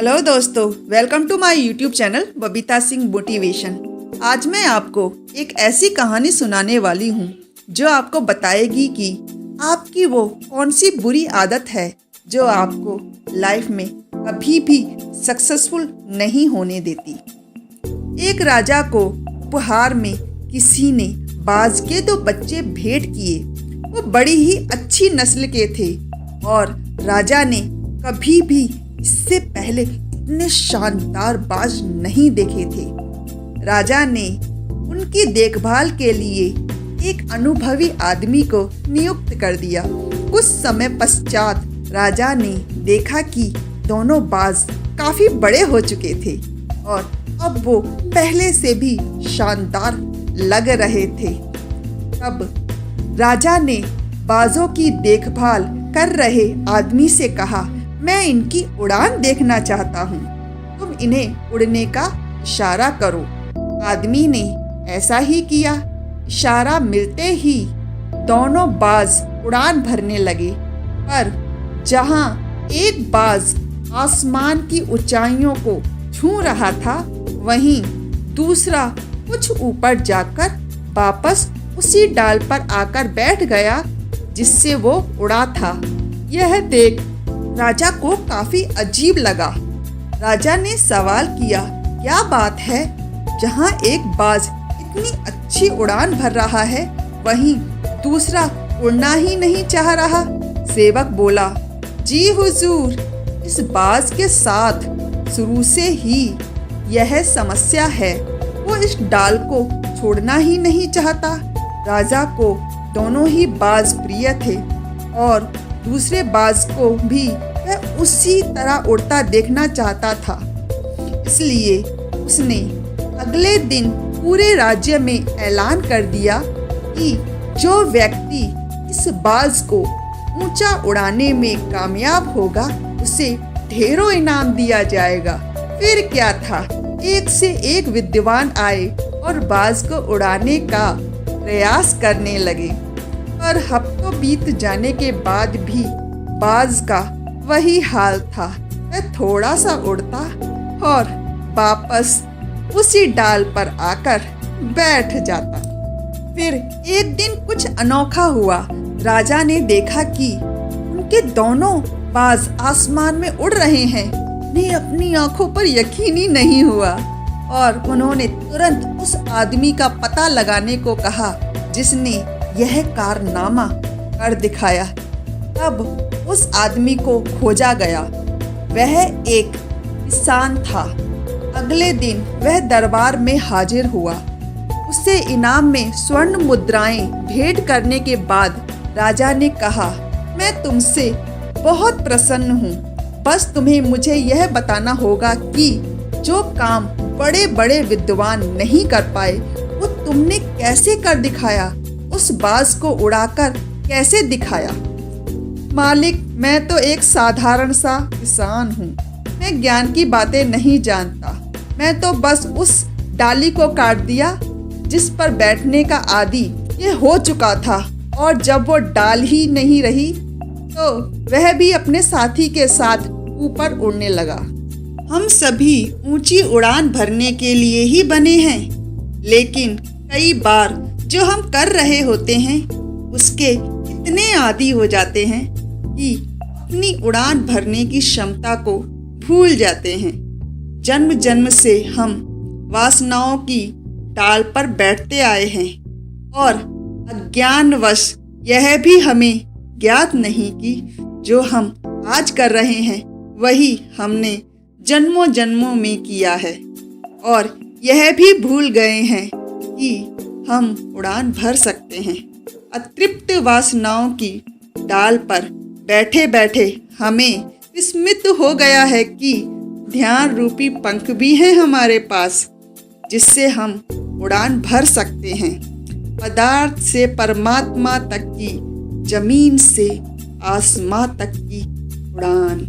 Hello दोस्तों, welcome to my YouTube channel Babita Singh motivation. आज मैं आपको एक ऐसी कहानी सुनाने वाली हूँ जो आपको बताएगी कि आपकी वो कौन सी बुरी आदत है जो आपको लाइफ में कभी भी सक्सेसफुल नहीं होने देती। एक राजा को उपहार में किसी ने बाज के 2 बच्चे भेंट किए। वो बड़ी ही अच्छी नस्ल के थे और राजा ने कभी भी इससे पहले इतने शानदार बाज नहीं देखे थे। राजा ने उनकी देखभाल के लिए एक अनुभवी आदमी को नियुक्त कर दिया। कुछ समय पश्चात राजा ने देखा कि दोनों बाज काफी बड़े हो चुके थे और अब वो पहले से भी शानदार लग रहे थे। तब राजा ने बाजों की देखभाल कर रहे आदमी से कहा, मैं इनकी उड़ान देखना चाहता हूँ, तुम इन्हें उड़ने का इशारा करो। आदमी ने ऐसा ही किया। इशारा मिलते ही दोनों बाज उड़ान भरने लगे, पर जहाँ एक बाज आसमान की ऊंचाइयों को छू रहा था, वहीं दूसरा कुछ ऊपर जाकर वापस उसी डाल पर आकर बैठ गया जिससे वो उड़ा था। यह देख राजा को काफी अजीब लगा। राजा ने सवाल किया, क्या बात है, जहाँ एक बाज इतनी अच्छी उड़ान भर रहा है वहीं दूसरा उड़ना ही नहीं चाह रहा। सेवक बोला, जी हुजूर, इस बाज के साथ शुरू से ही यह समस्या है, वो इस डाल को छोड़ना ही नहीं चाहता। राजा को दोनों ही बाज प्रिय थे और दूसरे बाज को भी वह उसी तरह उड़ता देखना चाहता था। इसलिए उसने अगले दिन पूरे राज्य में ऐलान कर दिया कि जो व्यक्ति इस बाज को ऊंचा उड़ाने में कामयाब होगा उसे ढेरों इनाम दिया जाएगा। फिर क्या था, एक से एक विद्वान आए और बाज को उड़ाने का प्रयास करने लगे, पर हफ्तों बीत जाने के बाद भी बाज का वही हाल था। वह थोड़ा सा उड़ता और वापस उसी डाल पर आकर बैठ जाता। फिर एक दिन कुछ अनोखा हुआ। राजा ने देखा कि उनके दोनों बाज आसमान में उड़ रहे हैं। उन्हें अपनी आंखों पर यकीन ही नहीं हुआ और उन्होंने तुरंत उस आदमी का पता लगाने को कहा जिसने यह कारनामा कर दिखाया। तब उस आदमी को खोजा गया। वह एक किसान था। अगले दिन वह दरबार में हाजिर हुआ। उसे इनाम में स्वर्ण मुद्राएं भेंट करने के बाद राजा ने कहा, मैं तुमसे बहुत प्रसन्न हूँ, बस तुम्हें मुझे यह बताना होगा कि जो काम बड़े बड़े विद्वान नहीं कर पाए वो तुमने कैसे कर दिखाया, उस बाज को उड़ाकर कैसे दिखाया। मालिक, मैं तो एक साधारण सा किसान हूँ, मैं ज्ञान की बातें नहीं जानता। मैं तो बस उस डाली को काट दिया जिस पर बैठने का आदी ये हो चुका था, और जब वो डाल ही नहीं रही तो वह भी अपने साथी के साथ ऊपर उड़ने लगा। हम सभी ऊंची उड़ान भरने के लिए ही बने हैं, लेकिन कई बार जो हम कर रहे होते हैं उसके इतने आदी हो जाते हैं कि अपनी उड़ान भरने की क्षमता को भूल जाते हैं। जन्म जन्म से हम वासनाओं की डाल पर बैठते आए हैं और अज्ञानवश यह भी हमें ज्ञात नहीं कि जो हम आज कर रहे हैं वही हमने जन्मों जन्मों में किया है, और यह भी भूल गए हैं कि हम उड़ान भर सकते हैं। अतृप्त वासनाओं की डाल पर बैठे बैठे हमें विस्मित हो गया है कि ध्यान रूपी पंख भी हैं हमारे पास, जिससे हम उड़ान भर सकते हैं। पदार्थ से परमात्मा तक की, जमीन से आसमां तक की उड़ान।